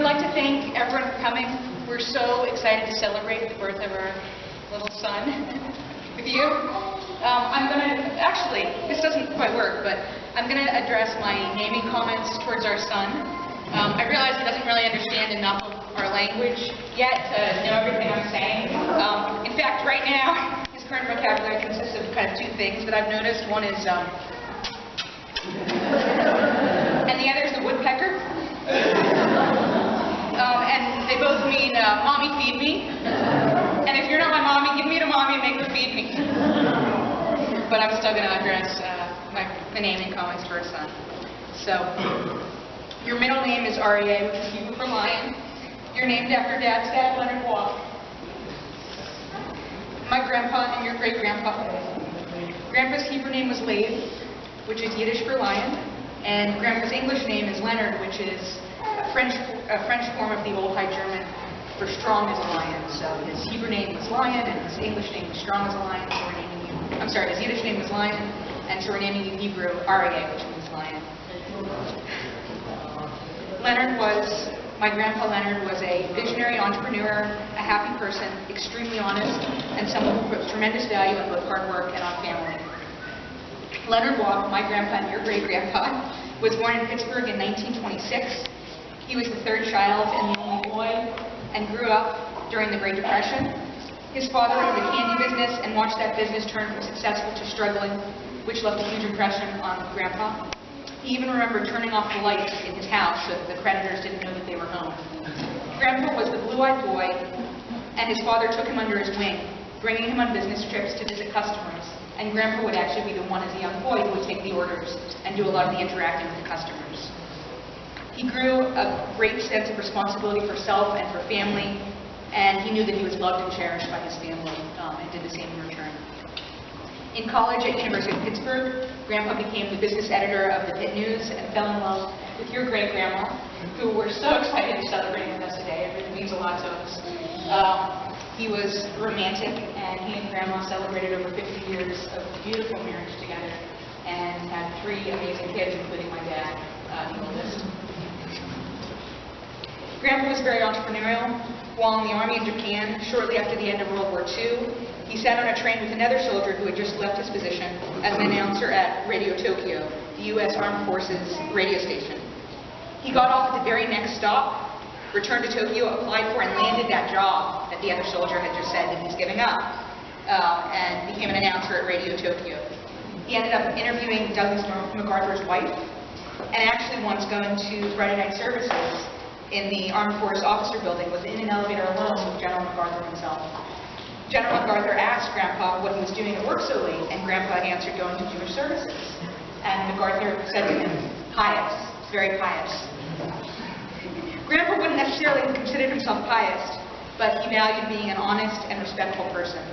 would like to thank everyone for coming. We're so excited to celebrate the birth of our little son with you. I'm going to, actually, this doesn't quite work, but I'm going to address my naming comments towards our son. I realize he doesn't really understand enough of our language yet to know everything I'm saying. In fact, right now, his current vocabulary consists of kind of two things that I've noticed. One is, and the other is the woodpecker. And they both mean, mommy, feed me. And if you're not my mommy, give me to mommy and make her feed me. But I'm still going to address the naming comments for our son. So, your middle name is Aryeh, which is Hebrew for lion. You're named after Dad's dad, Leonard. My grandpa and your great-grandpa. Grandpa's Hebrew name was Lev, which is Yiddish for lion. And Grandpa's English name is Leonard, which is a French form of the Old High German for strong as a lion. So his Hebrew name was Lion, and his English name was strong as a lion. So we're naming you. I'm sorry, his Yiddish name was Lion, and so we're naming you Hebrew Aryeh, which means lion. My grandpa Leonard was a visionary entrepreneur, a happy person, extremely honest, and someone who puts tremendous value on both hard work and on family. Leonard Walk, my grandpa and your great-grandpa, was born in Pittsburgh in 1926. He was the third child and the only boy, and grew up during the Great Depression. His father owned a candy business and watched that business turn from successful to struggling, which left a huge impression on Grandpa. He even remembered turning off the lights in his house so that the creditors didn't know that they were home. Grandpa was the blue-eyed boy, and his father took him under his wing, bringing him on business trips to visit customers. And Grandpa would actually be the one as a young boy who would take the orders and do a lot of the interacting with the customers. He grew a great sense of responsibility for self and for family, and he knew that he was loved and cherished by his family, and did the same in return. In college at University of Pittsburgh, Grandpa became the business editor of the Pitt News and fell in love with your great-grandma, who we're so excited to celebrate with us today. It really means a lot to us. He was romantic, and he and Grandma celebrated over 50 years of beautiful marriage together and had 3 amazing kids, including my dad, the oldest. Grandpa was very entrepreneurial. While in the Army in Japan, shortly after the end of World War II, he sat on a train with another soldier who had just left his position as an announcer at Radio Tokyo, the U.S. Armed Forces radio station. He got off at the very next stop, returned to Tokyo, applied for and landed that job that the other soldier had just said that he's giving up, and became an announcer at Radio Tokyo. He ended up interviewing Douglas MacArthur's wife, and actually once going to Friday night services in the Armed Forces Officer Building was in an elevator alone with General MacArthur himself. General MacArthur asked Grandpa what he was doing at work so late, and Grandpa answered going to Jewish services. And MacArthur said to him, pious, very pious. Grandpa wouldn't necessarily have considered himself pious, but he valued being an honest and respectful person.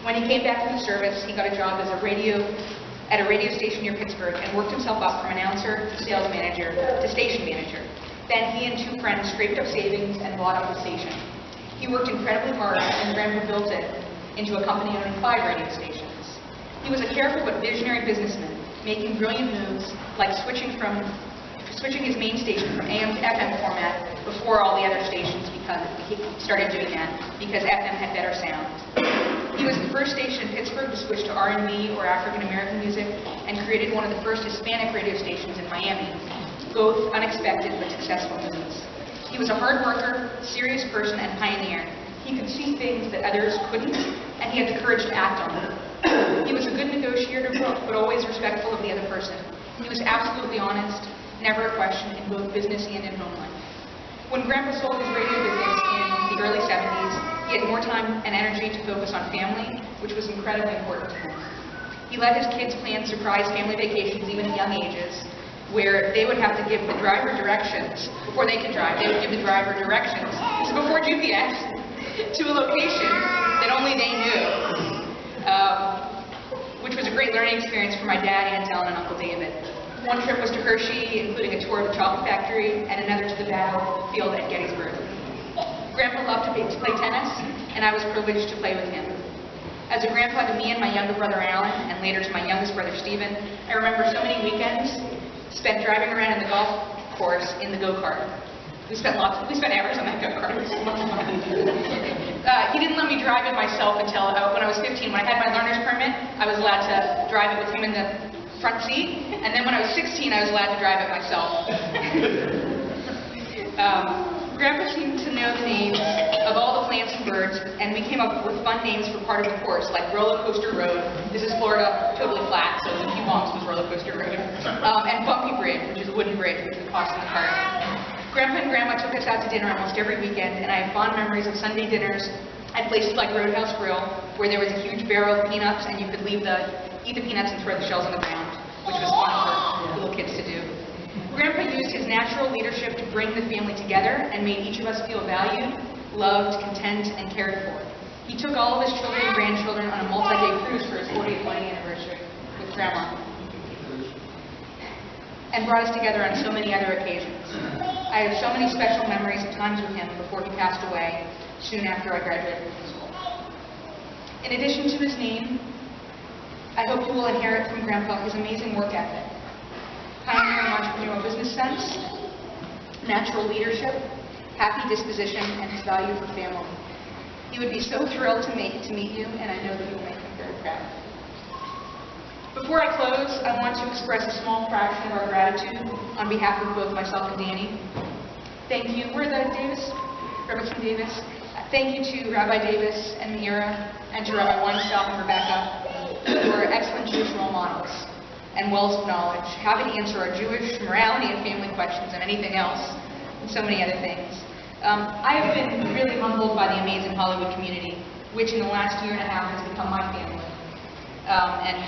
When he came back from the service, he got a job as at a radio station near Pittsburgh and worked himself up from announcer to sales manager to station manager. Then he and 2 friends scraped up savings and bought up the station. He worked incredibly hard, and Grandpa built it into a company owning 5 radio stations. He was a careful but visionary businessman, making brilliant moves like switching his main station from AM to FM format before all the other stations started doing that because FM had better sound. He was the first station in Pittsburgh to switch to R&B or African American music and created one of the first Hispanic radio stations in Miami. Both unexpected but successful moves. He was a hard worker, serious person, and pioneer. He could see things that others couldn't, and he had the courage to act on them. He was a good negotiator, but always respectful of the other person. He was absolutely honest, never a question in both business and in home life. When Grandpa sold his radio business in the early 70s, he had more time and energy to focus on family, which was incredibly important to him. He let his kids plan surprise family vacations even at young ages, where they would have to give the driver directions before they could drive. They would give the driver directions, this is before GPS, to a location that only they knew, which was a great learning experience for my dad, Aunt Ellen, and Uncle David. One trip was to Hershey, including a tour of the chocolate factory, and another to the battlefield at Gettysburg. Grandpa loved to play tennis, and I was privileged to play with him. As a grandpa to me and my younger brother Alan, and later to my youngest brother Stephen, I remember so many weekends spent driving around in the golf course in the go-kart. We spent hours on that go-kart. It was so much fun. He didn't let me drive it myself until when I was 15. When I had my learner's permit, I was allowed to drive it with him in the front seat. And then when I was 16, I was allowed to drive it myself. Grandpa seemed to know the names of all the plants and birds, and we came up with fun names for part of the course, like Roller Coaster Road. This is Florida, totally flat, so a few bumps was Roller Coaster Road. And Bumpy Bridge, which is a wooden bridge, which is crossed in the cart. Grandpa and Grandma took us out to dinner almost every weekend, and I have fond memories of Sunday dinners at places like Roadhouse Grill, where there was a huge barrel of peanuts, and you could eat the peanuts and throw the shells on the ground, which was fun for little kids to do. Grandpa used his natural leadership to bring the family together and made each of us feel valued, loved, content, and cared for. He took all of his children and grandchildren on a multi-day cruise for his 40th wedding anniversary with Grandma, and brought us together on so many other occasions. I have so many special memories of times with him before he passed away soon after I graduated from school. In addition to his name, I hope you will inherit from Grandpa his amazing work ethic, pioneering entrepreneurial business sense, natural leadership, happy disposition, and his value for family. He would be so thrilled to meet you, and I know that you will make him very proud. Before I close, I want to express a small fraction of our gratitude on behalf of both myself and Danny. Thank you. Where the Davis? Rebecca Davis. Thank you to Rabbi Davis and Meira, and to Rabbi Weinstock and Rebecca, who are excellent Jewish role models and wells of knowledge, happy to answer our Jewish morality and family questions and anything else, and so many other things. I have been really humbled by the amazing Hollywood community, which in the last year and a half has become my family. And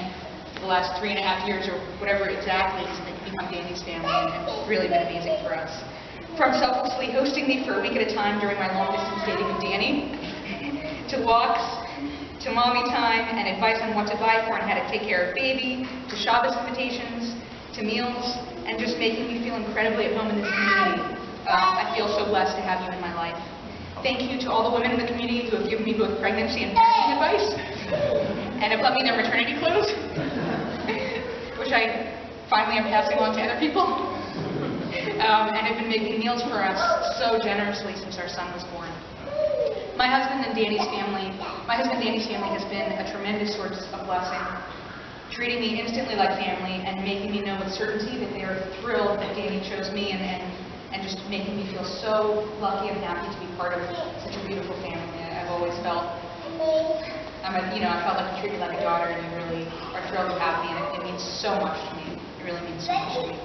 the last 3.5 years, or whatever exactly, has become Danny's family, and it's really been amazing for us. From selflessly hosting me for a week at a time during my long-distance dating with Danny, to walks, to mommy time, and advice on what to buy for and how to take care of baby, to Shabbos invitations, to meals, and just making me feel incredibly at home in this community. I feel so blessed to have you in my life. Thank you to all the women in the community who have given me both pregnancy and parenting advice, and have let me their maternity clothes, which I finally am passing on to other people, and have been making meals for us so generously since our son was born. My husband Danny's family has been a tremendous source of blessing, treating me instantly like family and making me know with certainty that they are thrilled that Danny chose me, and just making me feel so lucky and happy to be part of such a beautiful family. I've always felt, I felt like you treat me like a daughter, and you really are thrilled to have me, and it means so much to me. It really means so much to me.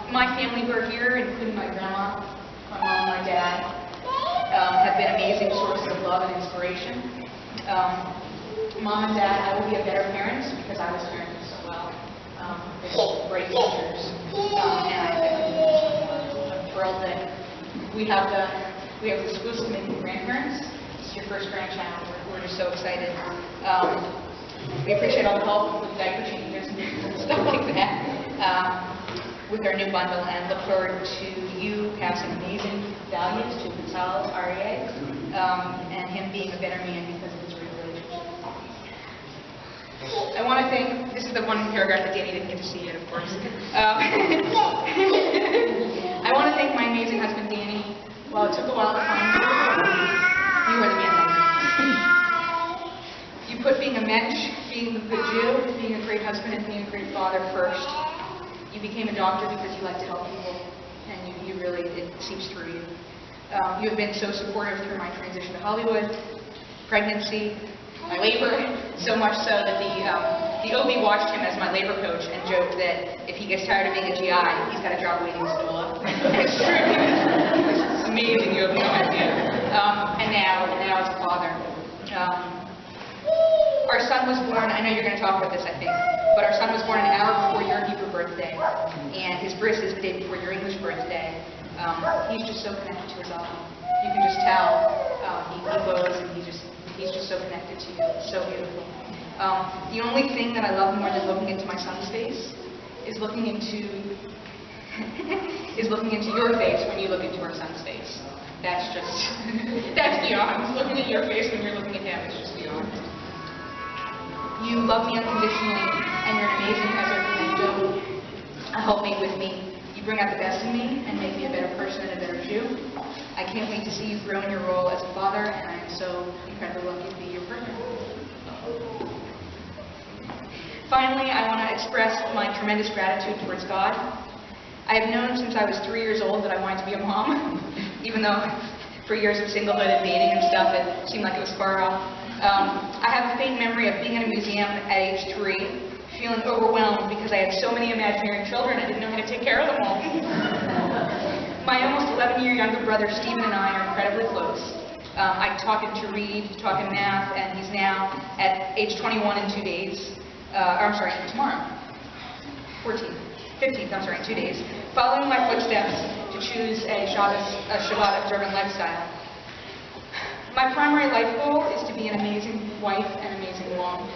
My family who are here, including my grandma, my mom, and my dad, have been amazing sources of love and inspiration. Mom and Dad, I will be a better parent because I was parented so well. They're great teachers, and I'm thrilled that we have the exclusive making grandparents. This is your first grandchild. We're just so excited. We appreciate all the help with diaper changes and stuff like that. With our new bundle, and look forward to you passing amazing values to Betzalel Aryeh, and him being a better man because of his relationship. I want to thank, this is the one paragraph that Danny didn't get to see yet, of course. I want to thank my amazing husband, Danny. While it took a while to find you, you are the man. You put being a mensch, being a good Jew, being a great husband, and being a great father first. You became a doctor because you like to help people, and you really, it seeps through you. You have been so supportive through my transition to Hollywood, pregnancy, my labor, so much so that the OB watched him as my labor coach and joked that if he gets tired of being a GI, he's got a job waiting in Stola. It's true. It's amazing. You have no idea. And now as a father. Our son was born, I know you're going to talk about this, I think, but our son was born an hour before your Hebrew birthday, and his Bris is the day before your English birthday. He's just so connected to his Abba. You can just tell he glows, and he's just so connected to you. It's so beautiful. The only thing that I love more than looking into my son's face is looking into your face when you look into our son's face. That's beyond. Looking at your face when you're looking at him is just beyond. You love me unconditionally, and you're an amazing husband and a helpmate with me. You bring out the best in me and make me a better person and a better Jew. I can't wait to see you grow in your role as a father, and I am so incredibly lucky to be your partner. Finally, I want to express my tremendous gratitude towards God. I have known since I was 3 years old that I wanted to be a mom, even though for years of singlehood and dating and stuff, it seemed like it was far off. I have a faint memory of being in a museum at age 3, feeling overwhelmed because I had so many imaginary children, I didn't know how to take care of them all. My almost 11-year younger brother, Stephen, and I are incredibly close. I taught him to read, taught him math, and he's now at age 21 in 2 days. Tomorrow. 15th, in 2 days. Following my footsteps to choose a Shabbat observant lifestyle. My primary life goal is to be an amazing wife and amazing mom.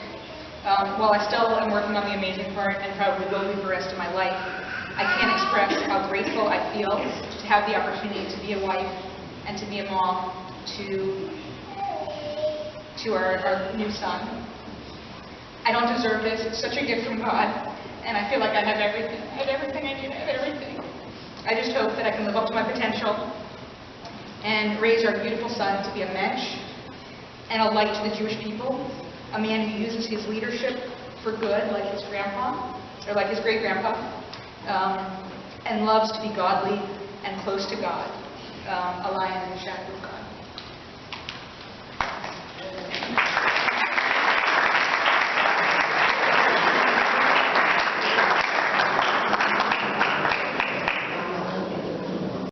While I still am working on the amazing part and probably will be for the rest of my life, I can't express how grateful I feel to have the opportunity to be a wife and to be a mom to our new son. I don't deserve this. It's such a gift from God, and I feel like I have everything. I have everything I need. I have everything. I just hope that I can live up to my potential and raise our beautiful son to be a mensch and a light to the Jewish people, a man who uses his leadership for good, like his grandpa, or like his great-grandpa, and loves to be godly and close to God, a lion in the shadow of God.